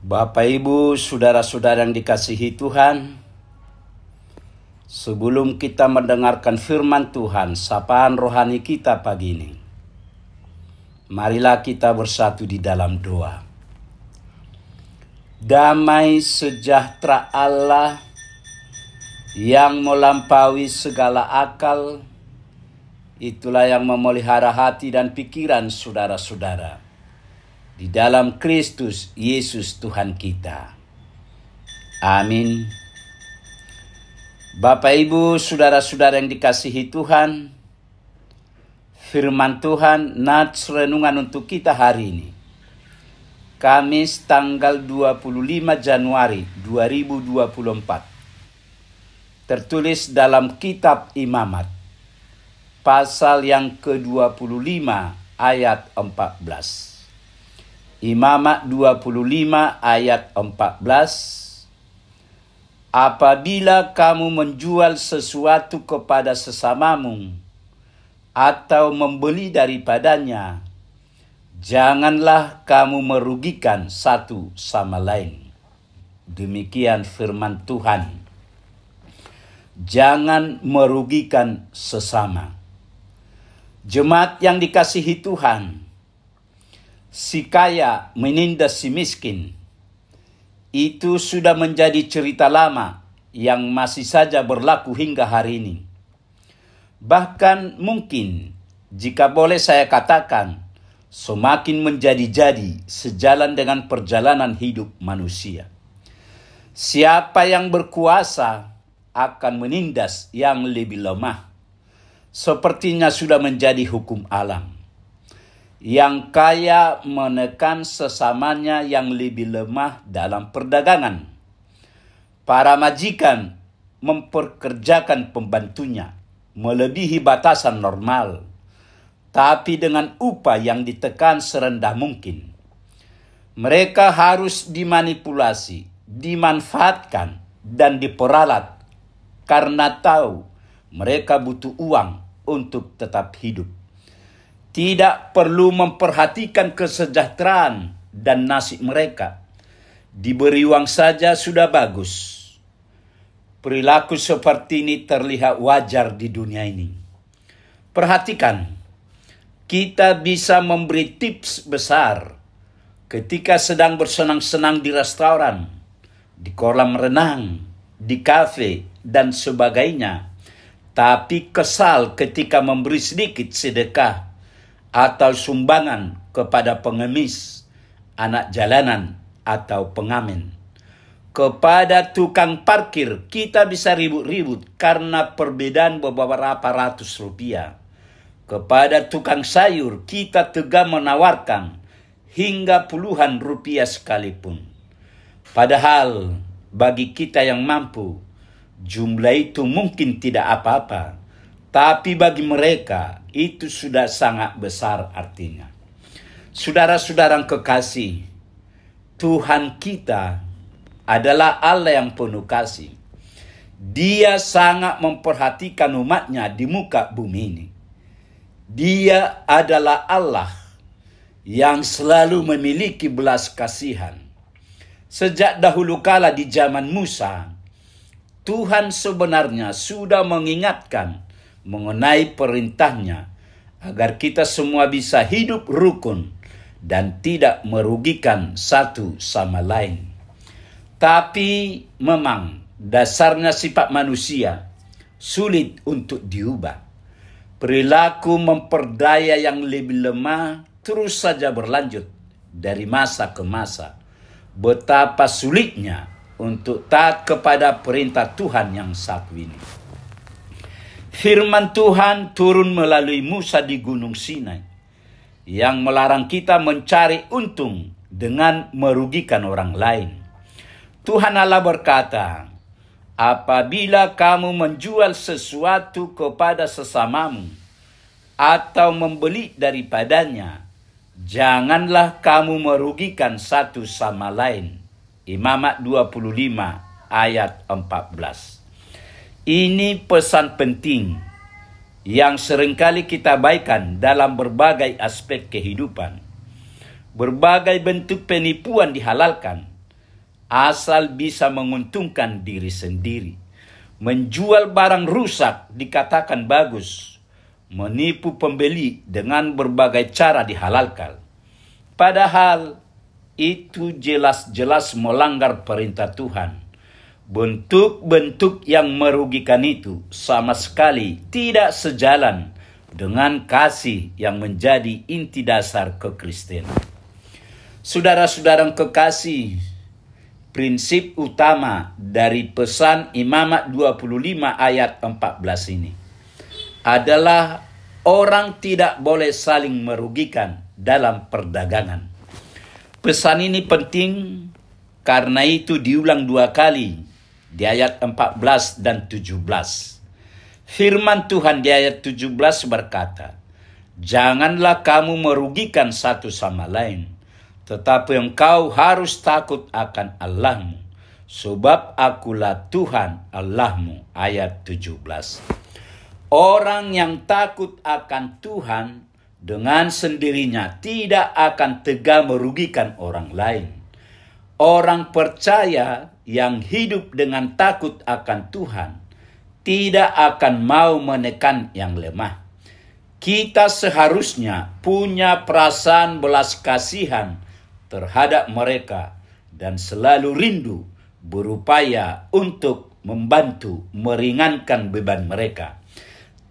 Bapak, Ibu, saudara-saudara yang dikasihi Tuhan, sebelum kita mendengarkan firman Tuhan, sapaan rohani kita pagi ini, marilah kita bersatu di dalam doa. Damai sejahtera Allah yang melampaui segala akal, itulah yang memelihara hati dan pikiran saudara-saudara di dalam Kristus Yesus Tuhan kita. Amin. Bapak, Ibu, saudara-saudara yang dikasihi Tuhan, firman Tuhan nats renungan untuk kita hari ini, Kamis tanggal 25 Januari 2024. Tertulis dalam kitab Imamat, pasal yang ke-25 ayat 14. Imamat 25 ayat 14. Apabila kamu menjual sesuatu kepada sesamamu atau membeli daripadanya, janganlah kamu merugikan satu sama lain. Demikian firman Tuhan. Jangan merugikan sesama. Jemaat yang dikasihi Tuhan, si kaya menindas si miskin, itu sudah menjadi cerita lama yang masih saja berlaku hingga hari ini. Bahkan mungkin, jika boleh saya katakan, semakin menjadi-jadi sejalan dengan perjalanan hidup manusia. Siapa yang berkuasa akan menindas yang lebih lemah. Sepertinya sudah menjadi hukum alam. Yang kaya menekan sesamanya yang lebih lemah dalam perdagangan. Para majikan memperkerjakan pembantunya melebihi batasan normal, tapi dengan upah yang ditekan serendah mungkin. Mereka harus dimanipulasi, dimanfaatkan, dan diperalat karena tahu mereka butuh uang untuk tetap hidup. Tidak perlu memperhatikan kesejahteraan dan nasib mereka. Diberi uang saja sudah bagus. Perilaku seperti ini terlihat wajar di dunia ini. Perhatikan, kita bisa memberi tips besar ketika sedang bersenang-senang di restoran, di kolam renang, di kafe, dan sebagainya. Tapi kesal ketika memberi sedikit sedekah atau sumbangan kepada pengemis, anak jalanan, atau pengamen. Kepada tukang parkir kita bisa ribut-ribut karena perbedaan beberapa ratus rupiah. Kepada tukang sayur kita tega menawarkan hingga puluhan rupiah sekalipun. Padahal bagi kita yang mampu, jumlah itu mungkin tidak apa-apa. Tapi bagi mereka itu sudah sangat besar artinya. Saudara-saudara yang kekasih, Tuhan kita adalah Allah yang penuh kasih. Dia sangat memperhatikan umatnya di muka bumi ini. Dia adalah Allah yang selalu memiliki belas kasihan. Sejak dahulu kala di zaman Musa, Tuhan sebenarnya sudah mengingatkan mengenai perintahnya agar kita semua bisa hidup rukun dan tidak merugikan satu sama lain. Tapi memang dasarnya sifat manusia sulit untuk diubah. Perilaku memperdaya yang lebih lemah terus saja berlanjut dari masa ke masa. Betapa sulitnya untuk taat kepada perintah Tuhan yang satu ini. Firman Tuhan turun melalui Musa di Gunung Sinai yang melarang kita mencari untung dengan merugikan orang lain. Tuhan Allah berkata, apabila kamu menjual sesuatu kepada sesamamu atau membeli daripadanya, janganlah kamu merugikan satu sama lain. Imamat 25 ayat 14. Ini pesan penting yang seringkali kita abaikan dalam berbagai aspek kehidupan. Berbagai bentuk penipuan dihalalkan asal bisa menguntungkan diri sendiri. Menjual barang rusak dikatakan bagus. Menipu pembeli dengan berbagai cara dihalalkan. Padahal itu jelas-jelas melanggar perintah Tuhan. Bentuk-bentuk yang merugikan itu sama sekali tidak sejalan dengan kasih yang menjadi inti dasar kekristenan. Saudara-saudara kekasih, prinsip utama dari pesan Imamat 25 ayat 14 ini adalah orang tidak boleh saling merugikan dalam perdagangan. Pesan ini penting karena itu diulang 2 kali di ayat 14 dan 17. Firman Tuhan di ayat 17 berkata, "Janganlah kamu merugikan satu sama lain, tetapi engkau harus takut akan Allahmu, sebab akulah Tuhan Allahmu." Ayat 17. Orang yang takut akan Tuhan dengan sendirinya tidak akan tega merugikan orang lain. Orang percaya yang hidup dengan takut akan Tuhan tidak akan mau menekan yang lemah. Kita seharusnya punya perasaan belas kasihan terhadap mereka dan selalu rindu berupaya untuk membantu meringankan beban mereka.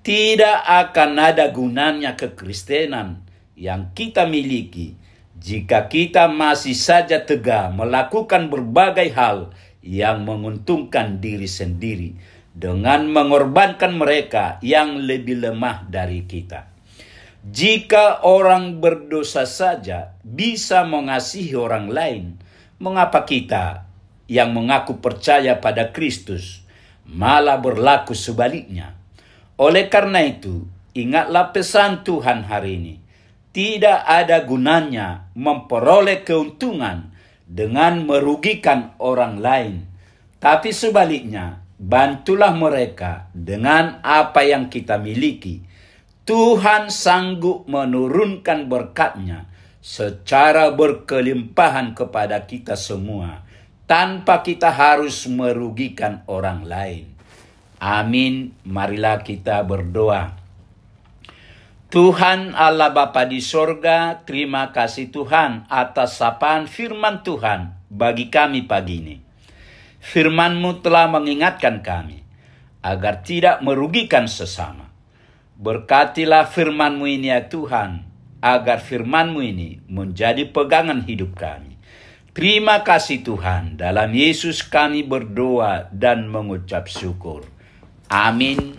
Tidak akan ada gunanya kekristenan yang kita miliki jika kita masih saja tega melakukan berbagai hal yang menguntungkan diri sendiri dengan mengorbankan mereka yang lebih lemah dari kita. Jika orang berdosa saja bisa mengasihi orang lain, mengapa kita yang mengaku percaya pada Kristus malah berlaku sebaliknya? Oleh karena itu, ingatlah pesan Tuhan hari ini. Tidak ada gunanya memperoleh keuntungan dengan merugikan orang lain. Tapi sebaliknya, bantulah mereka dengan apa yang kita miliki. Tuhan sanggup menurunkan berkat-Nya secara berkelimpahan kepada kita semua, tanpa kita harus merugikan orang lain. Amin. Marilah kita berdoa. Tuhan Allah Bapa di sorga, terima kasih Tuhan atas sapaan firman Tuhan bagi kami pagi ini. Firman-Mu telah mengingatkan kami agar tidak merugikan sesama. Berkatilah firman-Mu ini ya Tuhan, agar firman-Mu ini menjadi pegangan hidup kami. Terima kasih Tuhan, dalam Yesus kami berdoa dan mengucap syukur. Amin.